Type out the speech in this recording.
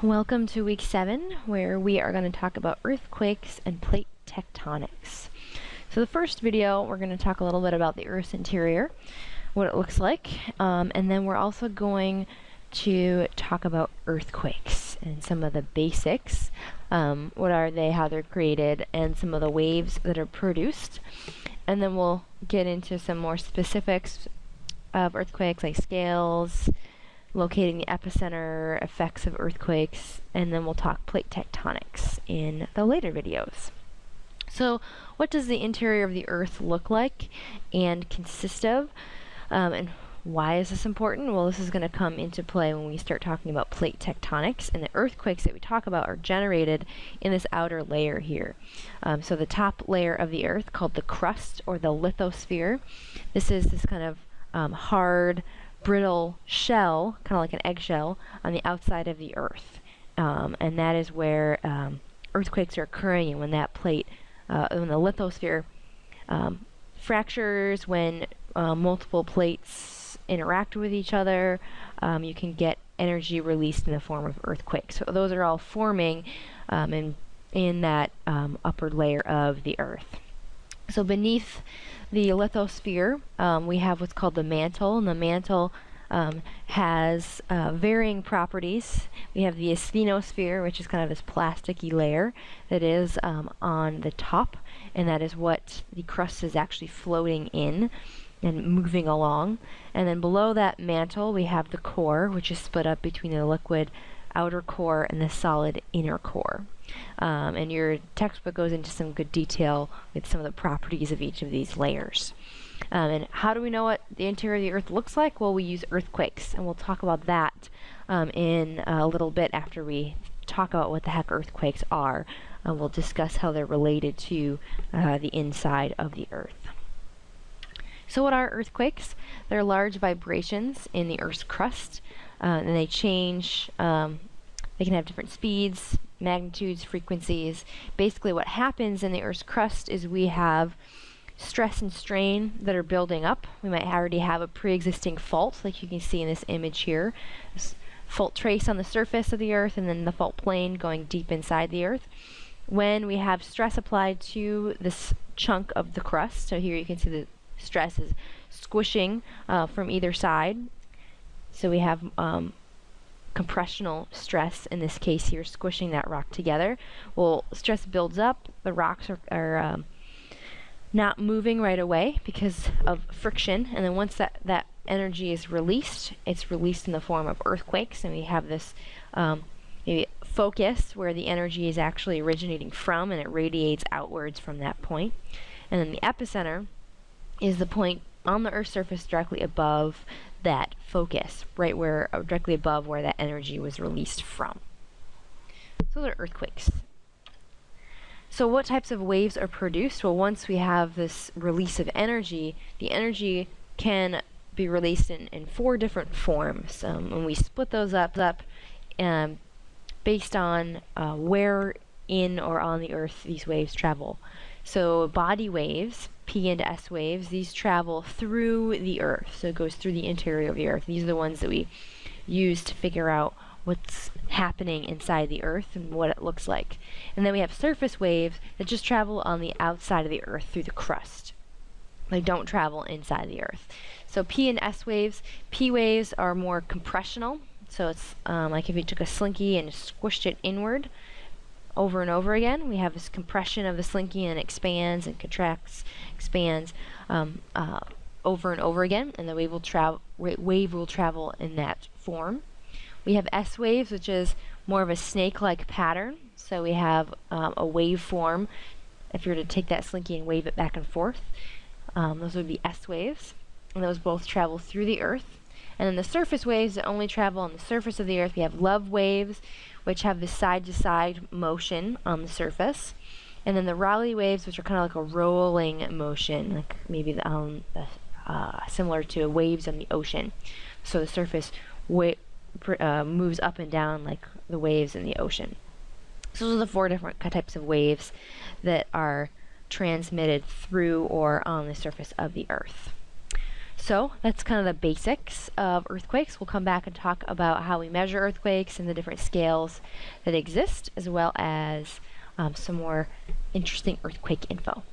Welcome to week 7, where we are going to talk about earthquakes and plate tectonics. So the first video, we're going to talk a little bit about the Earth's interior, what it looks like, and then we're also going to talk about earthquakes and some of the basics. What are they, how they're created, and some of the waves that are produced. And then we'll get into some more specifics of earthquakes, like scales, locating the epicenter, effects of earthquakes, and then we'll talk plate tectonics in the later videos. So what does the interior of the Earth look like and consist of? And why is this important? Well, this is going to come into play when we start talking about plate tectonics, and the earthquakes that we talk about are generated in this outer layer here. So the top layer of the Earth, called the crust or the lithosphere, this is this kind of hard, brittle shell, kind of like an eggshell, on the outside of the Earth. And that is where earthquakes are occurring, and when that plate, when the lithosphere fractures, when multiple plates interact with each other, you can get energy released in the form of earthquakes. So those are all forming in that upper layer of the Earth. So beneath the lithosphere, we have what's called the mantle, and the mantle has varying properties. We have the asthenosphere, which is kind of this plasticky layer that is on the top, and that is what the crust is actually floating in and moving along. And then below that mantle, we have the core, which is split up between the liquid outer core and the solid inner core. And your textbook goes into some good detail with some of the properties of each of these layers. And how do we know what the interior of the Earth looks like? Well, we use earthquakes, and we'll talk about that in a little bit after we talk about what the heck earthquakes are. We'll discuss how they're related to the inside of the Earth. So what are earthquakes? They're large vibrations in the Earth's crust, and they change. They can have different speeds, magnitudes, frequencies. Basically what happens in the Earth's crust is we have stress and strain that are building up. We might already have a pre-existing fault, like you can see in this image here. This fault trace on the surface of the Earth, and then the fault plane going deep inside the Earth. When we have stress applied to this chunk of the crust, so here you can see the stress is squishing from either side. So we have compressional stress in this case here, squishing that rock together. Well, stress builds up, the rocks are not moving right away because of friction, and then once that energy is released, it's released in the form of earthquakes, and we have this maybe focus where the energy is actually originating from, and it radiates outwards from that point. And then the epicenter is the point on the Earth's surface directly above that focus, right where, directly above where that energy was released from. So those are earthquakes. So what types of waves are produced? Well, once we have this release of energy, the energy can be released in 4 different forms. And we split those up based on where in or on the Earth these waves travel. So body waves, P and S waves, these travel through the Earth. So it goes through the interior of the Earth. These are the ones that we use to figure out what's happening inside the Earth and what it looks like. And then we have surface waves that just travel on the outside of the Earth through the crust. They don't travel inside the Earth. So P and S waves, P waves are more compressional. So it's like if you took a slinky and squished it inward over and over again. We have this compression of the slinky, and it expands and contracts, expands over and over again, and the wave will travel in that form. We have S waves, which is more of a snake-like pattern. So we have a wave form. If you were to take that slinky and wave it back and forth, those would be S waves, and those both travel through the Earth. And then the surface waves that only travel on the surface of the Earth, we have love waves, which have this side-to-side motion on the surface. And then the Raleigh waves, which are kind of like a rolling motion, like maybe similar to waves on the ocean. So the surface moves up and down like the waves in the ocean. So those are the 4 different types of waves that are transmitted through or on the surface of the Earth. So that's kind of the basics of earthquakes. We'll come back and talk about how we measure earthquakes and the different scales that exist, as well as some more interesting earthquake info.